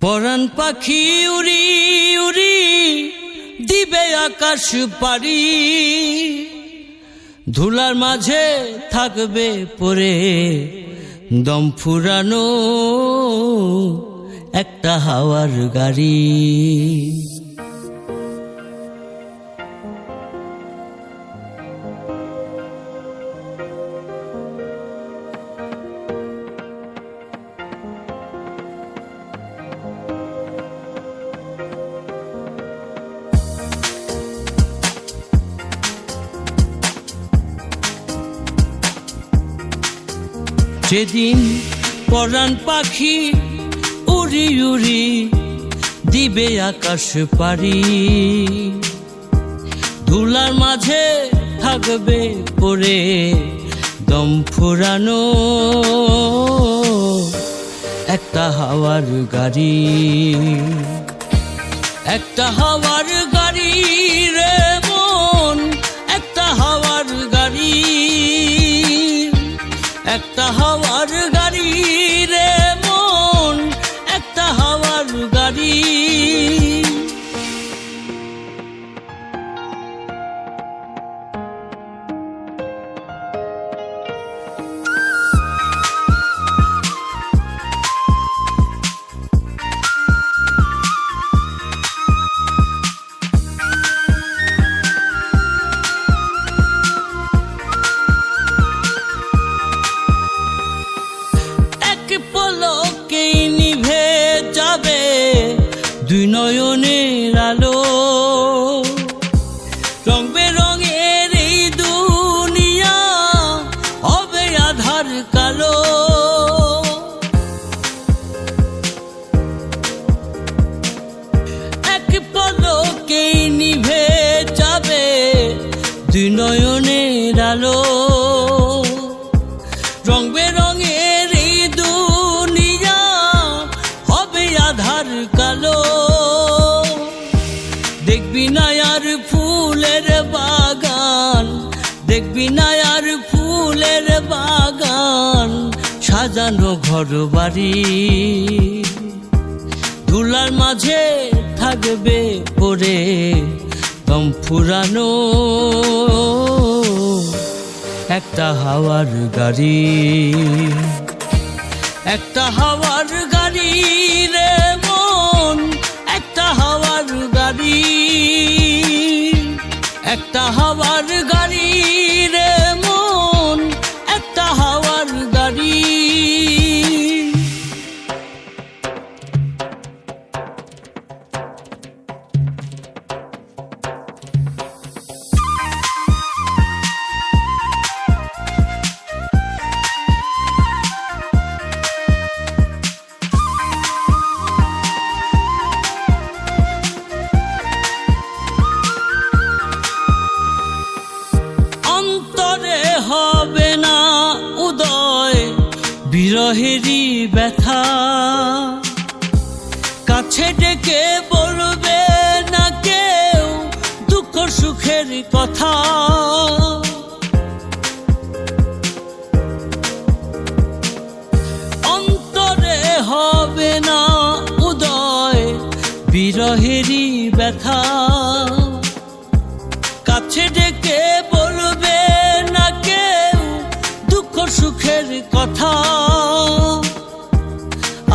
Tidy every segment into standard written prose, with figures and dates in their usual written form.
পরাণ পাখি উড়ি উড়ি দিবে আকাশ পাড়ি, ধুলার মাঝে থাকবে পড়ে দম ফুরানো একটা হাওয়ার গাড়ি। যেদিন পরাণ পাখি উড়ি উড়ি দিবে আকাশ পাড়ি, ধুলার মাঝে থাকবে পড়ে দম ফুরানো একটা হাওয়ার গাড়ি। একটা হাওয়ার গাড়ি রে মন, একটা হাওয়ার গাড়ি, একটা হাওয়ার গাড়ি রে মন, একটা হাওয়ার গাড়ি। দুই নয়নের আলো, রং বেরঙের এই দুনিয়া হবে আধার কালো। এক পলকেই নিভে যাবে দুই নয়নের আলো, রং বেরঙের এই দুনিয়া হবে আধার কালো। দেখবি না আর ফুলের বাগান, দেখবি না আর ফুলের বাগান, সাজানো ঘর বাড়ি, ধুলার মাঝে থাকবে পড়ে দম ফুরানো একটা হাওয়ার গাড়ি। একটা হাওয়ার গাড়ি রে মন, একটা হাওয়ার গাড়ি, একটা হাওয়ার গাড়ি রে মন, একটা হাওয়ার গাড়ি। হবে না উদয় বিরহেরই ব্যথা, কাছে ডেকে বলবে না কেউ দুঃখ সুখের কথা। অন্তরে হবে না উদয় বিরহেরই ব্যথা, কাছে ডেকে বলবে না কেউ দুঃখ সুখের কথা।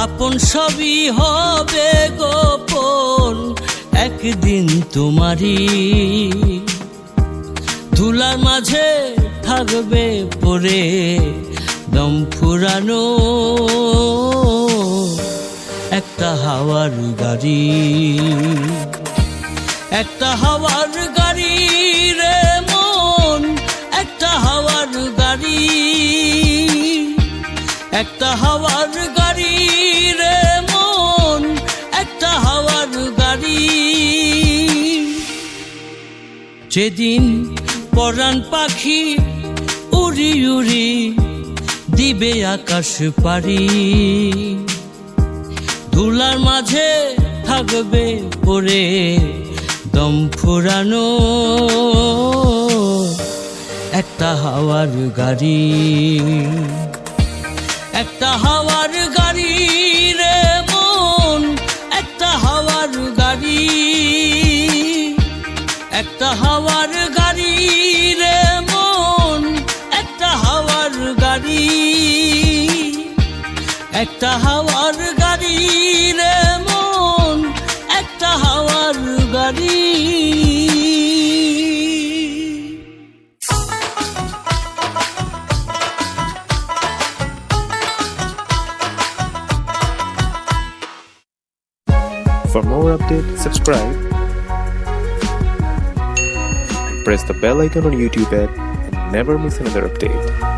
আপন সবই হবে গোপন একদিন তোমারই, ধুলার মাঝে থাকবে পড়ে দম ফুরানো একটা হাওয়ার গাড়ি। একটা হাওয়ার গাড়ি রে মন, একটা হাওয়ার গাড়ি, একটা হাওয়ার গাড়ি রে মন, একটা হাওয়ার গাড়ি। যেদিন পরাণ পাখি উড়ি উড়ি দিবে আকাশ পাড়ি, ধুলার মাঝে থাকবে পড়ে দম ফুরানো একটা হাওয়ার গাড়ি। একটা হাওয়ার গাড়ি রে মন, For more updates, subscribe and press the bell icon on YouTube app and never miss another update.